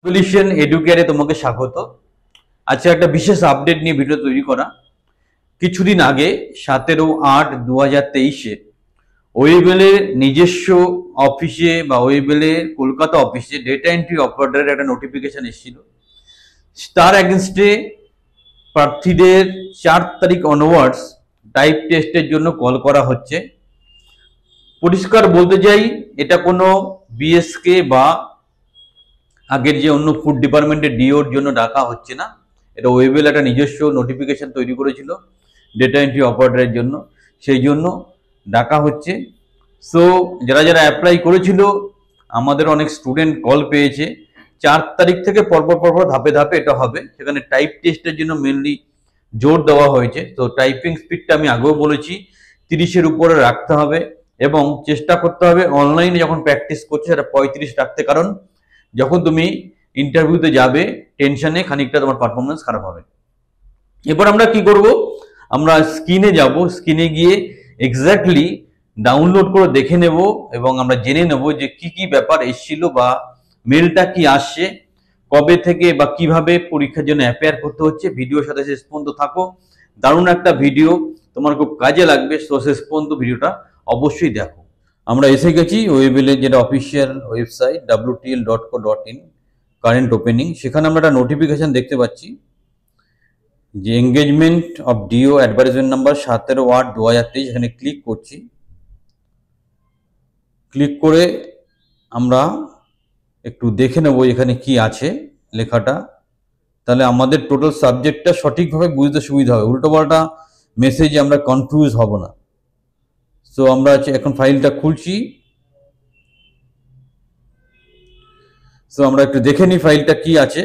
Solution এডুকেয়ারে তোমাকে স্বাগত। আচ্ছা, একটা বিশেষ আপডেট নিয়ে ভিডিও তৈরি করা। কিছুদিন আগে 17/8/2023 ওয়েবেলের নিজস্ব অফিসে বা ওয়েবেলের কলকাতা অফিসে ডেটা এন্ট্রি অপারেটরের একটা নোটিফিকেশন এসেছিল। তার এগেনস্টে প্রার্থীদের 4 তারিখ অনওয়ার্ডস টাইপ টেস্টের জন্য কল করা হচ্ছে। পরিষ্কার বলতে চাই, এটা কোনো বিএসকে বা আগের যে অন্য ফুড ডিপার্টমেন্টের ডিওর জন্য ডাকা হচ্ছে না। এটা ওয়েবেল একটা নিজস্ব নোটিফিকেশন তৈরি করেছিল ডেটা এন্ট্রি অপারেটরের জন্য, সেই জন্য ডাকা হচ্ছে। সো যারা যারা অ্যাপ্লাই করেছিল, আমাদের অনেক স্টুডেন্ট কল পেয়েছে। 4 তারিখ থেকে পরপর ধাপে ধাপে এটা হবে। সেখানে টাইপ টেস্টের জন্য মেনলি জোর দেওয়া হয়েছে। তো টাইপিং স্পিডটা আমি আগেও বলেছি 30-এর উপরে রাখতে হবে এবং চেষ্টা করতে হবে অনলাইনে যখন প্র্যাকটিস করছে সেটা 35 রাখতে। কারণ যখন তুমি ইন্টারভিউতে যাবে টেনশনে খানিকটা তোমার পারফরমেন্স খারাপ হবে। এবার আমরা কি করব, আমরা স্ক্রিনে যাব, স্ক্রিনে গিয়ে এক্স্যাক্টলি ডাউনলোড করে দেখে নেব এবং আমরা জেনে নেব যে কি কি ব্যাপার এসেছিল বা মেলটা কি আসছে, কবে থেকে বা কিভাবে পরীক্ষার জন্য অ্যাপিয়ার করতে হচ্ছে। ভিডিওর সাথে শেষ পর্যন্ত থাকো, দারুণ একটা ভিডিও, তোমার খুব কাজে লাগবে। তো শেষ পর্যন্ত ভিডিওটা অবশ্যই দেখো। আমরা এসে গেছি ওয়েবেলের যেটা official website wtl.co.in, current opening. সেখানে আমরা একটা নোটিফিকেশন দেখতে পাচ্ছি যে engagement of DO advertisement number 17/8/2023। এখানে ক্লিক করছি। ক্লিক করে আমরা একটু দেখে নেব এখানে কি আছে লেখাটা, তাহলে আমাদের টোটাল সাবজেক্টটা সঠিকভাবে বুঝতে সুবিধা হবে, উল্টোপাল্টা মেসেজে আমরা কনফিউজ হব না। সো আমরা এখন ফাইলটা খুলছি। সো আমরা একটু দেখে নিই ফাইলটা কি আছে।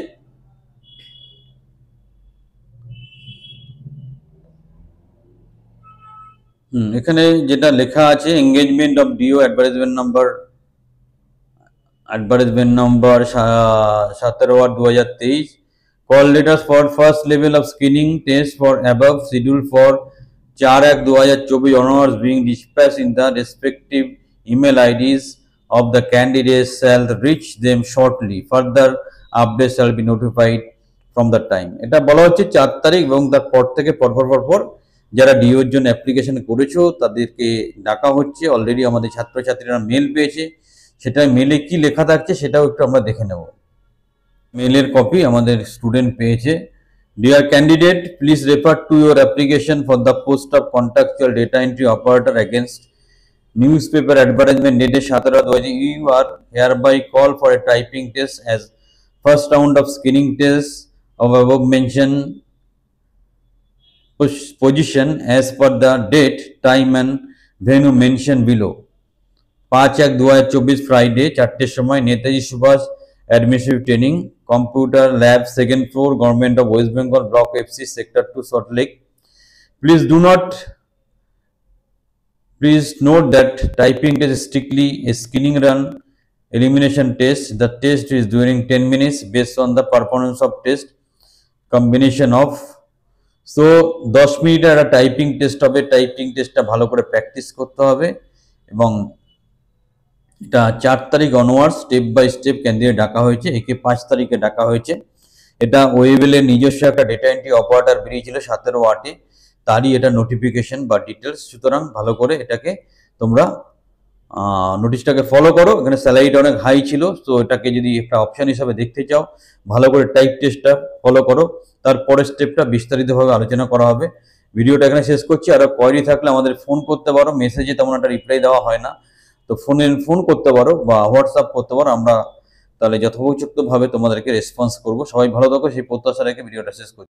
এখানে যেটা লেখা আছে engagement of DO advertisement number 17/8/2023, call letters for first level of screening test for above schedule for 4/1/2024 onwards being dispatched in the respective email IDs of the candidates shall reach them shortly. Further updates shall be notified from the time. এটা বলা হচ্ছে 4 তারিখ এবং তারপর থেকে পরপর যারা ডিওর জন্য অ্যাপ্লিকেশন করেছো তাদেরকে ডাকা হচ্ছে। অলরেডি আমাদের ছাত্রছাত্রীরা মেল পেয়েছে, সেটা মেলে কি লেখা থাকছে সেটাও একটু আমরা দেখে নেব। মেলের কপি আমাদের স্টুডেন্ট পেয়েছে। Dear candidate, please refer to your application for the post of contractual data entry operator against newspaper advertisement dated 17/2023. You are hereby called for a typing test as first round of screening test of above mentioned position as per the date, time and venue mentioned below. 5/1/2024 Friday 4টের সময়, Netaji Subhash administrative training, computer lab, 2nd floor, government of West Bengal, block FC, sector 2, Salt Lake. Please note that typing test is strictly a screening run elimination test. The test is during 10 minutes based on the performance of test combination of. So 10 মিনিটের একটা typing test হবে। Typing টেস্টটা ভালো করে practice করতে হবে এবং এটা 4 তারিখ onward step by step candidate ডাকা হয়েছে। একে 5 তারিখে ডাকা হয়েছে। এটা ওয়েবেলের নিজস্ব একটা ডেটা এন্ট্রি অপারেটর বেরিয়েছিল 17/8-এ, তারই এটা নোটিফিকেশন বা ডিটেলস। সুতরাং ভালো করে এটাকে তোমরা নোটিশটাকে ফলো করো। এখানে স্যালারিটা অনেক হাই ছিল, তো এটাকে যদি একটা অপশন হিসাবে দেখতে চাও ভালো করে টাইপ টেস্টটা ফলো করো। তারপরের স্টেপটা বিস্তারিতভাবে আলোচনা করা হবে। ভিডিওটা এখানে শেষ করছি। আরও কোয়েরি থাকলে আমাদের ফোন করতে পারো, মেসেজে তেমন একটা রিপ্লাই দেওয়া হয় না, তো ফোন করতে পারো বা হোয়াটসঅ্যাপ করতে পারো। আমরা তাহলে যথোপযুক্তভাবে তোমাদেরকে রেসপন্স করবো। সবাই ভালো থাকো সেই প্রত্যাশা রেখে ভিডিওটা শেষ করছি।